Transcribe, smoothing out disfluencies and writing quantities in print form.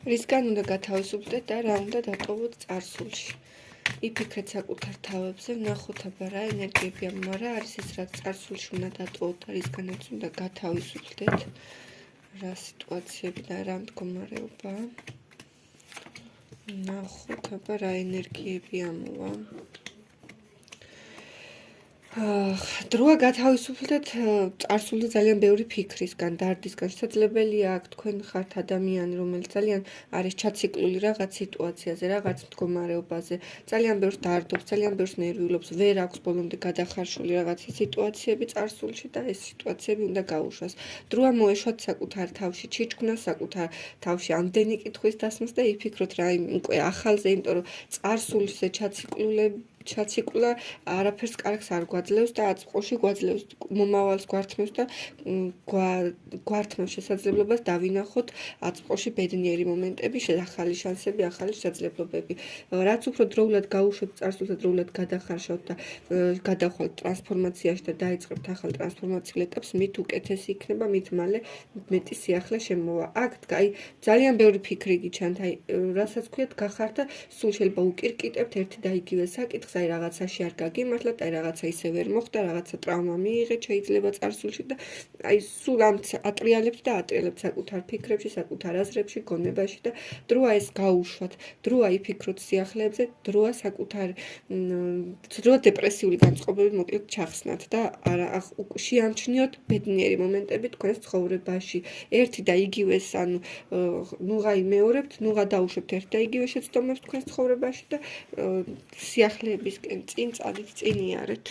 რისგან უნდა გათავისუფლდეთ და რა უნდა დატოვოთ წარსულში. იფიქრეთ საკუთარ თავებზე, ვნახოთ აბა რა ენერგიები ამარა არის ის, რაც წარსულში უნდა დატოვოთ და რისგანაც უნდა გათავისუფლდეთ. რა სიტუაციები და რა მდგომარეობა. ვნახოთ აბა რა ენერგიები ამოვა. დროა გათავისუფლდეთ წარსულზე ძალიან ბევრი ფიქრისგან, დარდისგან. შესაძლებელია აქ თქვენ ხართ ადამიანი, რომელიც ძალიან არის ჩაციკლული რაღაც სიტუაციაზე, რაღაც მდგომარეობაზე, ძალიან ბევრს დარდობს, ძალიან ბევრს ნერვიულობს, ვერ აქვს ბოლომდე გადახარშული რაღაცა სიტუაციები წარსულში და ეს სიტუაციები უნდა გაუშვას. დროა მოეშვათ საკუთარ თავში, ჩიჩქნას საკუთარ თავში ამდენი კითხვის დასმას და იფიქროთ რა უკვე ახალზე, იმიტომ რომ წარსულზე ჩაციკლა არაფერს კარგს არ გვაძლევს და აწყოში გვაძლევს მომავალს გვართმევს და გვართმევს შესაძლებლობას დავინახოთ აწყოში ბედნიერი მომენტები, ახალი შანსები, ახალი შესაძლებლობები. რაც უფრო დროულად გაუშვებთ წარსულს და დროულად გადახარშავთ და გადახვალთ ტრანსფორმაციაში და დაიწყებთ ახალ ტრანსფორმაციულ ეტაპს, მით უკეთესი იქნება, მით მალე მეტი სიახლე შემოვა. აქ აი ძალიან ბევრი ფიქრი გიჩანთ, აი რასაც ქვიათ გახართ და სულ შეიძლება უკირკიტებთ ერთი და იგივე საკითხს, აი რაღაცაში არ გაგიმართლათ, აი რაღაცა ისე ვერ მოხდა, რაღაცა ტრავმა მიიღეთ შეიძლება წარსულში და აი სულ ამც ატრიალებთ და ატრიალებთ საკუთარ ფიქრებში, საკუთარ აზრებში, გონებაში და დროა ეს გაუშვათ, დროა იფიქროთ სიახლეებზე, დროა საკუთარ დროა დეპრესიული განწყობები მოკლედ ჩახსნათ და შეამჩნიოთ ბედნიერი მომენტები თქვენს ცხოვრებაში. ერთი და იგივეს, ანუ ნუღა იმეორებთ, ნუღა დაუშვებთ ერთი და იგივე შეცდომებს თქვენს ცხოვრებაში და სიახლეებისკენ წინ წადით, წინ იარეთ.